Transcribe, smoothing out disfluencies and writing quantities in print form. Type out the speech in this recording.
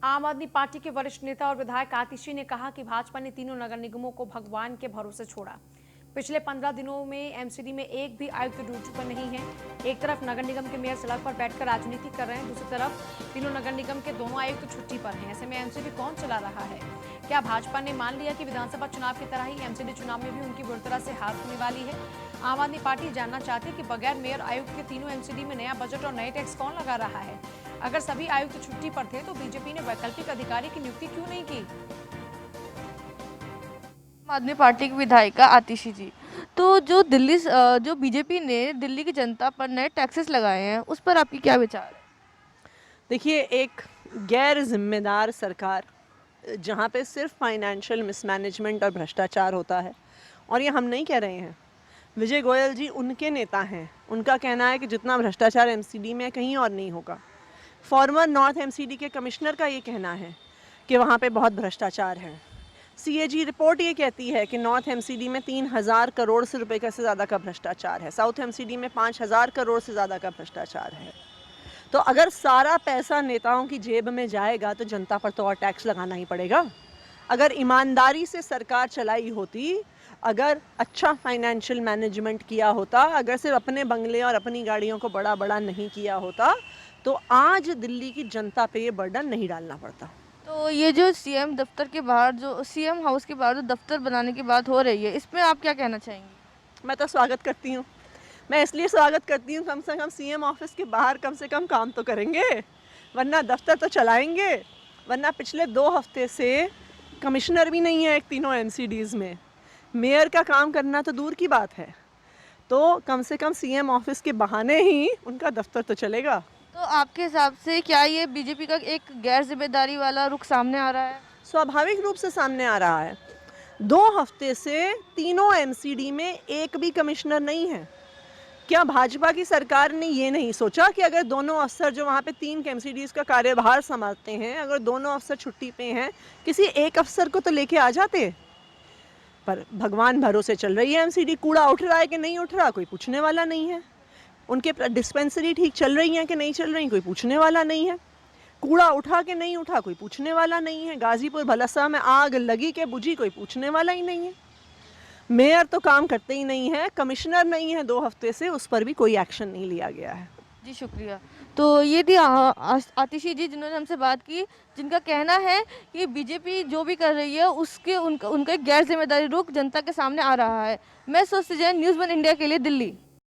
आम आदमी पार्टी के वरिष्ठ नेता और विधायक आतिशी ने कहा कि भाजपा ने तीनों नगर निगमों को भगवान के भरोसे छोड़ा। पिछले 15 दिनों में एमसीडी में एक भी आयुक्त ड्यूटी पर नहीं है। एक तरफ नगर निगम के मेयर सड़क पर बैठकर राजनीति कर रहे हैं, दूसरी तरफ तीनों नगर निगम के दोनों आयुक्त छुट्टी पर हैं। ऐसे में एमसीडी कौन चला रहा है? क्या भाजपा ने मान लिया कि विधानसभा चुनाव की तरह ही एमसीडी चुनाव में भी उनकी बुरी तरह से हार होने वाली है? आम आदमी पार्टी जानना चाहती है कि बगैर मेयर आयुक्त के तीनों एमसीडी में नया बजट और नए टैक्स कौन लगा रहा है। अगर सभी आयुक्त छुट्टी पर थे तो बीजेपी ने वैकल्पिक अधिकारी की नियुक्ति क्यों नहीं की? आम आदमी पार्टी की विधायिका आतिशी जी, तो जो बीजेपी ने दिल्ली की जनता पर नए टैक्सेस लगाए हैं, उस पर आपकी क्या विचार है? देखिए, एक गैर जिम्मेदार सरकार जहाँ पे सिर्फ फाइनेंशियल मिसमैनेजमेंट और भ्रष्टाचार होता है, और ये हम नहीं कह रहे हैं, विजय गोयल जी उनके नेता हैं। उनका कहना है कि जितना भ्रष्टाचार एमसीडी में कहीं और नहीं होगा। फॉर्मर नॉर्थ एमसीडी के कमिश्नर का ये कहना है कि वहाँ पे बहुत भ्रष्टाचार है। सीएजी रिपोर्ट ये कहती है कि नॉर्थ एमसीडी में 3000 करोड़ से रुपए से ज़्यादा का भ्रष्टाचार है। साउथ एमसीडी में 5000 करोड़ से ज़्यादा का भ्रष्टाचार है। तो अगर सारा पैसा नेताओं की जेब में जाएगा तो जनता पर तो और टैक्स लगाना ही पड़ेगा। अगर ईमानदारी से सरकार चलाई होती, अगर अच्छा फाइनेंशियल मैनेजमेंट किया होता, अगर सिर्फ अपने बंगले और अपनी गाड़ियों को बड़ा बड़ा नहीं किया होता, तो आज दिल्ली की जनता पे ये बर्डन नहीं डालना पड़ता। तो ये जो सीएम दफ्तर के बाहर, जो सीएम हाउस के बाहर जो दफ्तर बनाने की बात हो रही है, इसमें आप क्या कहना चाहेंगी? मैं तो स्वागत करती हूँ। मैं इसलिए स्वागत करती हूँ, कम से कम सीएम ऑफिस के बाहर कम से कम काम तो करेंगे, वरना दफ्तर तो चलाएंगे। वरना पिछले 2 हफ्ते से कमिश्नर भी नहीं है एक तीनों एमसीडीज़ में। मेयर का काम करना तो दूर की बात है, तो कम से कम सीएम ऑफिस के बहाने ही उनका दफ्तर तो चलेगा। तो आपके हिसाब से क्या ये बीजेपी का एक गैर जिम्मेदारी वाला रुख सामने आ रहा है? स्वाभाविक रूप से सामने आ रहा है। 2 हफ्ते से तीनों एमसीडी में एक भी कमिश्नर नहीं है। क्या भाजपा की सरकार ने ये नहीं सोचा कि अगर दोनों अफसर जो वहाँ पे 3 एमसीडीज़ का कार्यभार संभालते हैं, अगर दोनों अफसर छुट्टी पे हैं, किसी एक अफसर को तो लेके आ जाते? पर भगवान भरोसे चल रही है एमसीडी। कूड़ा उठ रहा है कि नहीं उठ रहा, कोई पूछने वाला नहीं है। उनके डिस्पेंसरी ठीक चल रही हैं कि नहीं चल रही, कोई पूछने वाला नहीं है। कूड़ा उठा कि नहीं उठा, कोई पूछने वाला नहीं है। गाजीपुर भलसा में आग लगी कि बुझी, कोई पूछने वाला ही नहीं है। मेयर तो काम करते ही नहीं है, कमिश्नर नहीं है 2 हफ्ते से, उस पर भी कोई एक्शन नहीं लिया गया है। जी शुक्रिया। तो ये थी आतिशी जी, जिन्होंने हमसे बात की, जिनका कहना है कि बीजेपी जो भी कर रही है उसके उनका एक गैर जिम्मेदारी रुख जनता के सामने आ रहा है। मैं स्वस्ति जैन, न्यूज़ 1 इंडिया के लिए, दिल्ली।